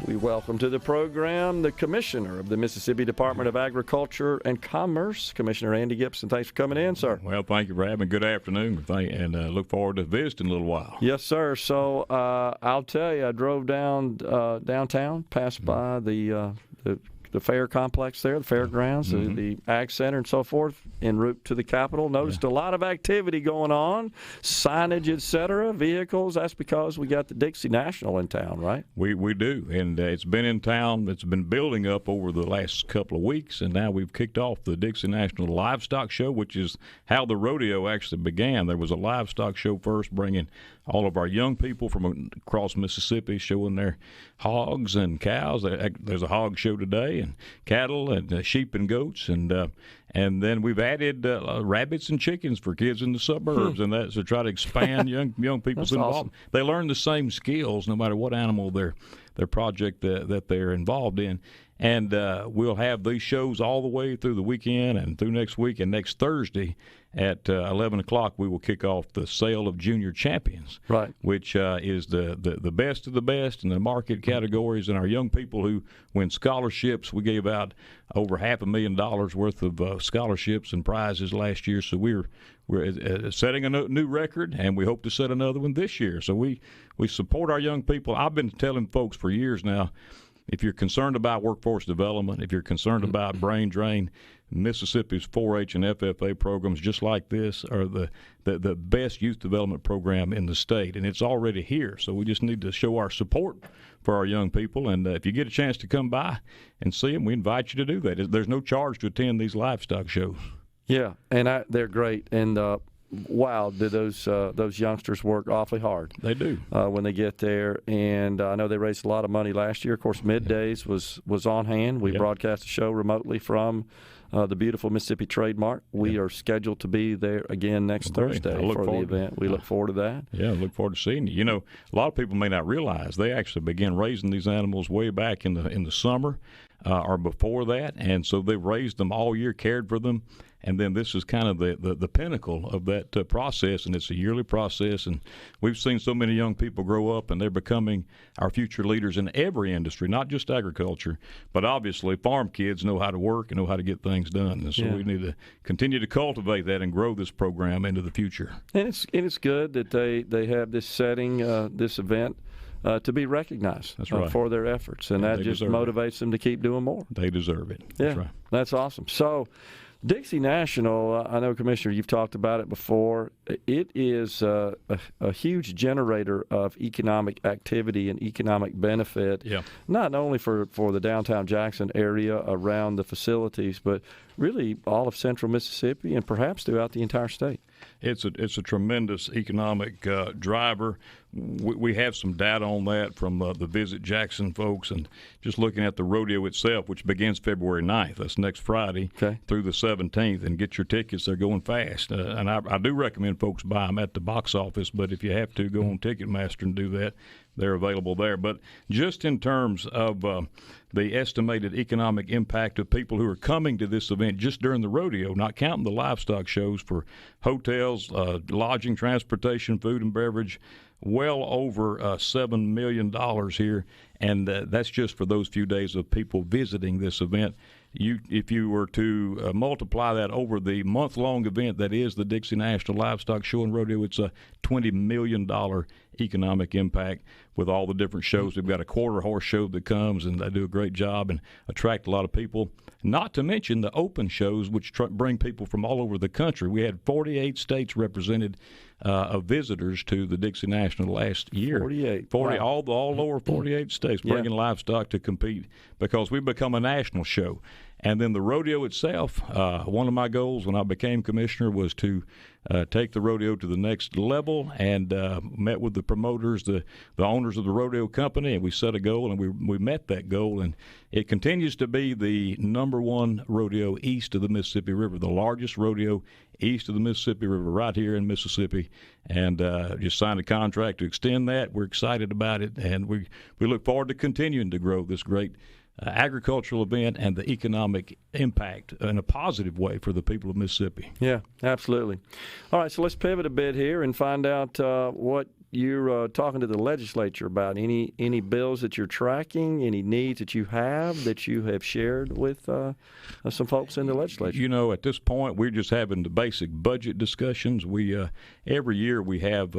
We welcome to the program the Commissioner of the Mississippi Department of Agriculture and Commerce, Commissioner Andy Gipson. Thanks for coming in, sir. Well, thank you for having me. Good afternoon, and look forward to visiting in a little while. Yes, sir. So I'll tell you, I drove down downtown, passed by the fair complex there, the fairgrounds, the Ag Center and so forth, en route to the Capitol. Noticed a lot of activity going on, signage, et cetera, vehicles. That's because we got the Dixie National in town, right? We do, and it's been in town. It's been building up over the last couple of weeks, and now we've kicked off the Dixie National Livestock Show, which is how the rodeo actually began. There was a livestock show first, bringing all of our young people from across Mississippi showing their hogs and cows. There's a hog show today, and cattle and sheep and goats, and then we've added rabbits and chickens for kids in the suburbs, and that's to try to expand young people's involvement. Awesome. They learn the same skills no matter what animal their project that they're involved in. And we'll have these shows all the way through the weekend and through next week. And next Thursday at 11 o'clock, we will kick off the sale of junior champions, right? Which is the best of the best in the market categories. And our young people who win scholarships, we gave out over $500,000 worth of scholarships and prizes last year. So we're setting a new record, and we hope to set another one this year. So we support our young people. I've been telling folks for years now, if you're concerned about workforce development, if you're concerned about brain drain, Mississippi's 4-H and FFA programs just like this are the best youth development program in the state, and it's already here. So we just need to show our support for our young people, and if you get a chance to come by and see them, we invite you to do that. There's no charge to attend these livestock shows. Yeah, and they're great, and wow, do those youngsters work awfully hard. They do. When they get there, and I know they raised a lot of money last year. Of course, Middays was on hand. We broadcast a show remotely from the beautiful Mississippi Trademark. We are scheduled to be there again next Thursday for the event. We look forward to that. Yeah, look forward to seeing you. You know, a lot of people may not realize they actually began raising these animals way back in the summer or before that, and so they've raised them all year, cared for them. And then this is kind of the pinnacle of that process, and it's a yearly process. And we've seen so many young people grow up, and they're becoming our future leaders in every industry, not just agriculture. But obviously, farm kids know how to work and know how to get things done. And so we need to continue to cultivate that and grow this program into the future. And it's good that they have this setting, this event, to be recognized for their efforts. And that just motivates them to keep doing more. They deserve it. Yeah, that's right. That's awesome. So Dixie National, I know, Commissioner, you've talked about it before. It is a huge generator of economic activity and economic benefit, not only for the downtown Jackson area around the facilities, but really all of central Mississippi and perhaps throughout the entire state. It's a tremendous economic driver. We have some data on that from the Visit Jackson folks, and just looking at the rodeo itself, which begins February 9th. That's next Friday through the 17th, and get your tickets. They're going fast. And I do recommend folks buy them at the box office, but if you have to, go on Ticketmaster and do that. They're available there. But just in terms of the estimated economic impact of people who are coming to this event just during the rodeo, not counting the livestock shows, for hotels, lodging, transportation, food and beverage, well over $7 million here. And that's just for those few days of people visiting this event. If you were to multiply that over the month-long event that is the Dixie National Livestock Show and Rodeo, it's a $20 million economic impact with all the different shows. We've got a quarter horse show that comes, and they do a great job and attract a lot of people. Not to mention the open shows, which bring people from all over the country. We had 48 states represented of visitors to the Dixie National last year. 48. Wow. All lower 48 states bringing livestock to compete because we've become a national show. And then the rodeo itself, one of my goals when I became commissioner was to take the rodeo to the next level, and met with the promoters, the owners of the rodeo company, and we set a goal, and we met that goal. And it continues to be the number one rodeo east of the Mississippi River, the largest rodeo east of the Mississippi River, right here in Mississippi. And just signed a contract to extend that. We're excited about it, and we look forward to continuing to grow this great agricultural event and the economic impact in a positive way for the people of Mississippi. Yeah, absolutely. All right, so let's pivot a bit here and find out what you're talking to the legislature about? Any bills that you're tracking, any needs that you have shared with some folks in the legislature? At this point, we're just having the basic budget discussions. We every year we have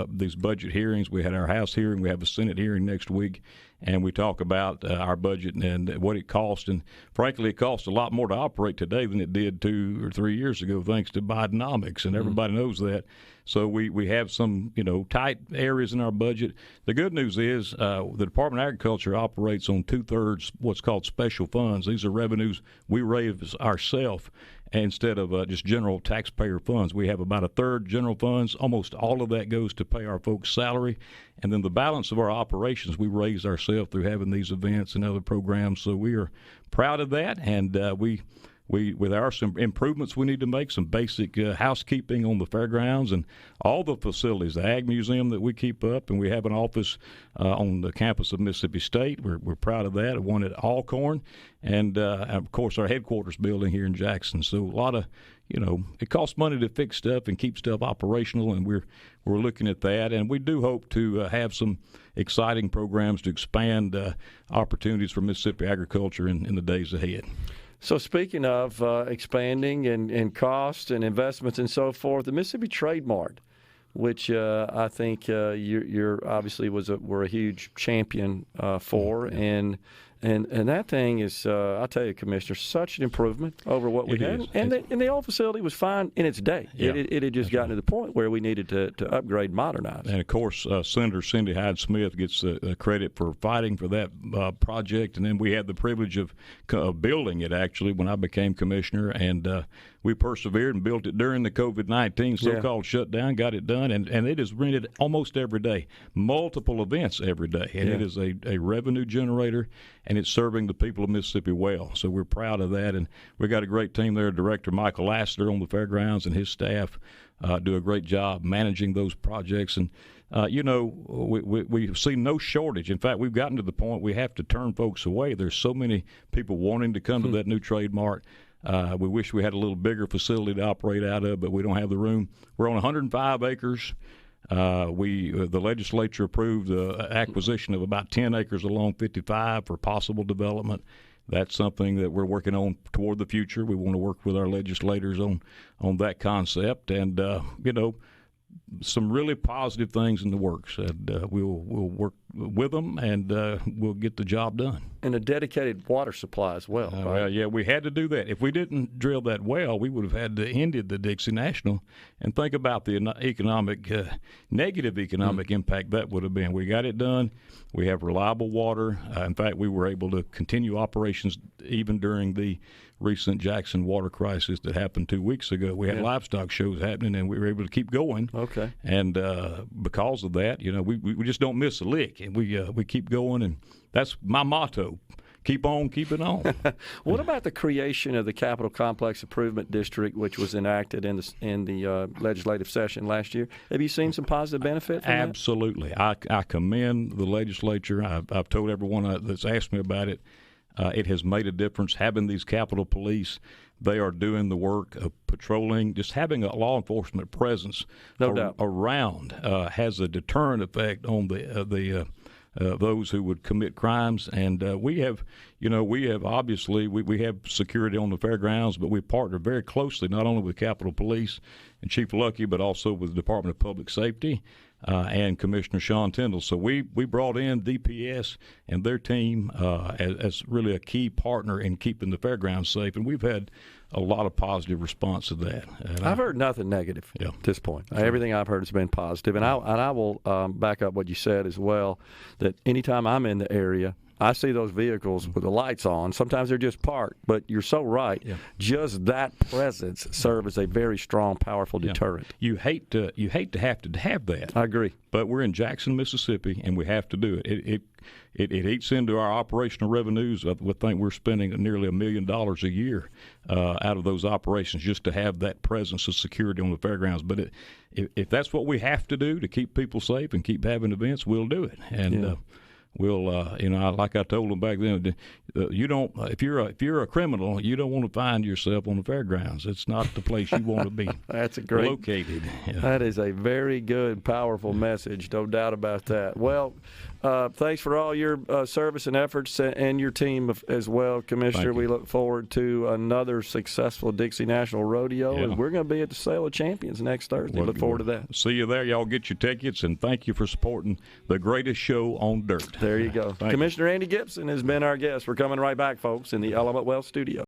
these budget hearings. We had our House hearing. We have a Senate hearing next week. And we talk about our budget and what it costs. And frankly, it costs a lot more to operate today than it did 2 or 3 years ago, thanks to Bidenomics, and everybody knows that. So we have some, tight areas in our budget. The good news is the Department of Agriculture operates on 2/3 what's called special funds. These are revenues we raise ourselves instead of just general taxpayer funds. We have about 1/3 general funds. Almost all of that goes to pay our folks' salary. And then the balance of our operations we raise ourselves through having these events and other programs. So we are proud of that, and we with our some improvements we need to make, some basic housekeeping on the fairgrounds and all the facilities, the Ag Museum that we keep up, and we have an office on the campus of Mississippi State. We're proud of that. One at Alcorn, and of course our headquarters building here in Jackson. So a lot of it costs money to fix stuff and keep stuff operational, and we're looking at that. And we do hope to have some exciting programs to expand opportunities for Mississippi agriculture in the days ahead. So speaking of expanding and cost and investments and so forth, the Mississippi Trade Mart, which I think you're obviously were a huge champion for, and that thing is, I'll tell you, Commissioner, such an improvement over what we had. And the old facility was fine in its day. Yeah, it had just gotten to the point where we needed to upgrade, modernize. And, of course, Senator Cindy Hyde-Smith gets credit for fighting for that project. And then we had the privilege of building it, actually, when I became commissioner. And we persevered and built it during the COVID-19 so-called shutdown, got it done. And it is rented almost every day, multiple events every day. And it is a revenue generator, and it's serving the people of Mississippi well. So we're proud of that. And we got a great team there. Director Michael Lassiter on the fairgrounds and his staff do a great job managing those projects. And, we've seen no shortage. In fact, we've gotten to the point we have to turn folks away. There's so many people wanting to come to that new Trade Mart. We wish we had a little bigger facility to operate out of, but we don't have the room. We're on 105 acres. The legislature approved the acquisition of about 10 acres along 55 for possible development. That's something that we're working on toward the future. We want to work with our legislators on that concept, and some really positive things in the works. And we'll work with them, and we'll get the job done. And a dedicated water supply as well. Right? Well, yeah, we had to do that. If we didn't drill that well, we would have had to ended the Dixie National. And think about the negative economic impact that would have been. We got it done. We have reliable water. In fact, we were able to continue operations even during the recent Jackson water crisis that happened 2 weeks ago. We had livestock shows happening, and we were able to keep going. Okay. And because of that, we just don't miss a lick, and we keep going, and that's my motto. Keep on keeping on. What about the creation of the Capitol Complex Improvement District, which was enacted in the legislative session last year? Have you seen some positive benefit from Absolutely. that? I commend the legislature. I've told everyone that's asked me about it. It has made a difference. Having these Capitol Police, they are doing the work of patrolling. Just having a law enforcement presence around has a deterrent effect on the those who would commit crimes. And we have obviously we have security on the fairgrounds, but we partner very closely not only with Capitol Police and Chief Luckey, but also with the Department of Public Safety and Commissioner Sean Tyndall. So we brought in DPS and their team as really a key partner in keeping the fairgrounds safe, and we've had a lot of positive response to that. And I've heard nothing negative at this point. Sure. Everything I've heard has been positive. And I will back up what you said as well, that anytime I'm in the area, I see those vehicles with the lights on. Sometimes they're just parked, but you're so right. Yeah. Just that presence serves as a very strong, powerful deterrent. You hate to have that. I agree. But we're in Jackson, Mississippi, and we have to do it. It eats into our operational revenues. I think we're spending nearly $1 million a year out of those operations just to have that presence of security on the fairgrounds. But if that's what we have to do to keep people safe and keep having events, we'll do it. And we'll, like I told them back then, you don't. If you're a criminal, you don't want to find yourself on the fairgrounds. It's not the place you want to be. That's a great located. Yeah. That is a very good, powerful message. No doubt about that. Well, thanks for all your service and efforts, and your team as well, Commissioner. We look forward to another successful Dixie National Rodeo, and we're going to be at the Sale of Champions next Thursday. Look forward to that. See you there. Y'all get your tickets, and thank you for supporting the greatest show on dirt. There you go. Commissioner Andy Gipson has been our guest. We're coming right back, folks, in the Element Wealth studio.